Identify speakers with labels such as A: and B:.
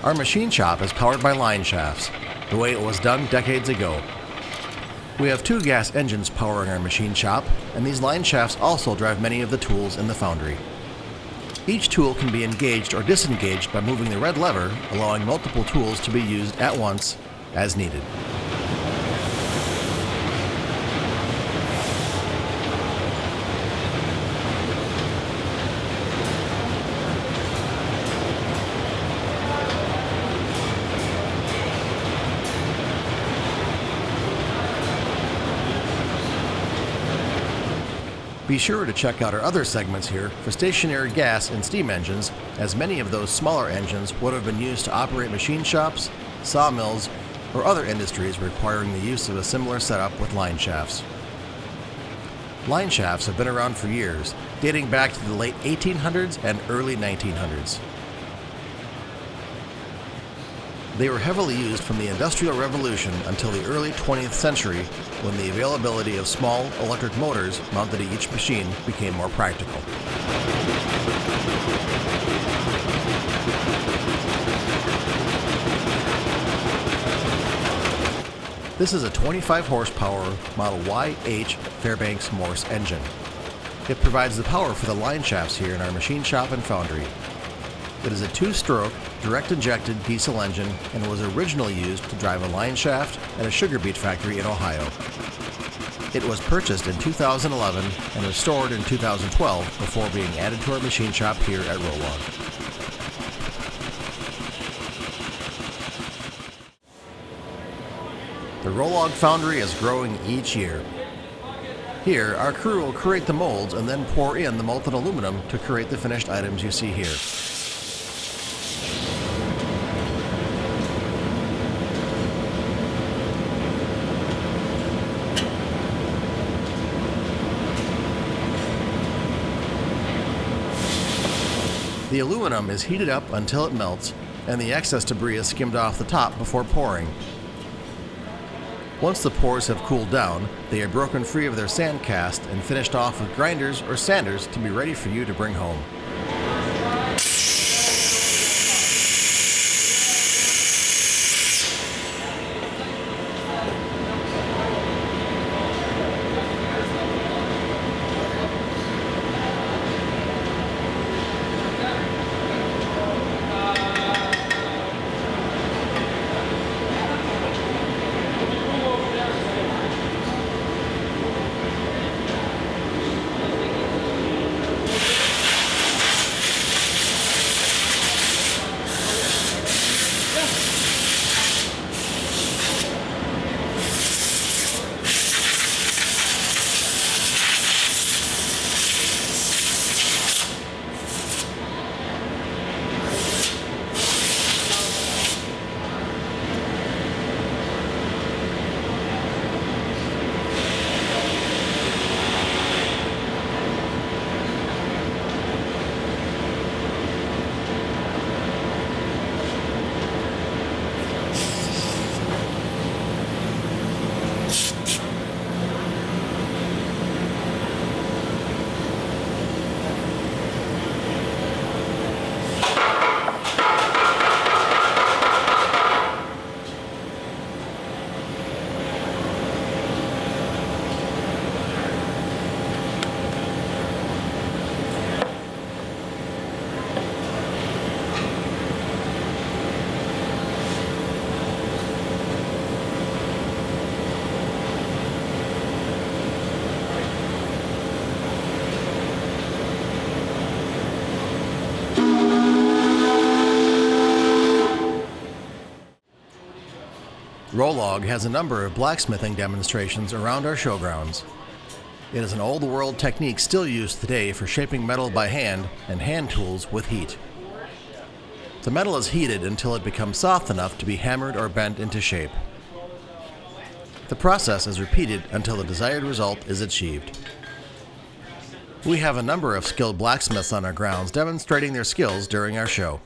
A: Our machine shop is powered by line shafts, the way it was done decades ago. We have 2 gas engines powering our machine shop, and these line shafts also drive many of the tools in the foundry. Each tool can be engaged or disengaged by moving the red lever, allowing multiple tools to be used at once as needed. Be sure to check out our other segments here for stationary gas and steam engines, as many of those smaller engines would have been used to operate machine shops, sawmills, or other industries requiring the use of a similar setup with line shafts. Line shafts have been around for years, dating back to the late 1800s and early 1900s. They were heavily used from the Industrial Revolution until the early 20th century, when the availability of small electric motors mounted to each machine became more practical. This is a 25 horsepower Model YH Fairbanks Morse engine. It provides the power for the line shafts here in our machine shop and foundry. It is a 2-stroke, direct-injected diesel engine and was originally used to drive a line shaft at a sugar beet factory in Ohio. It was purchased in 2011 and restored in 2012 before being added to our machine shop here at ROLLAG. The ROLLAG Foundry is growing each year. Here, our crew will create the molds and then pour in the molten aluminum to create the finished items you see here. The aluminum is heated up until it melts, and the excess debris is skimmed off the top before pouring. Once the pores have cooled down, they are broken free of their sand cast and finished off with grinders or sanders to be ready for you to bring home. ROLLAG has a number of blacksmithing demonstrations around our showgrounds. It is an old-world technique still used today for shaping metal by hand and hand tools with heat. The metal is heated until it becomes soft enough to be hammered or bent into shape. The process is repeated until the desired result is achieved. We have a number of skilled blacksmiths on our grounds demonstrating their skills during our show.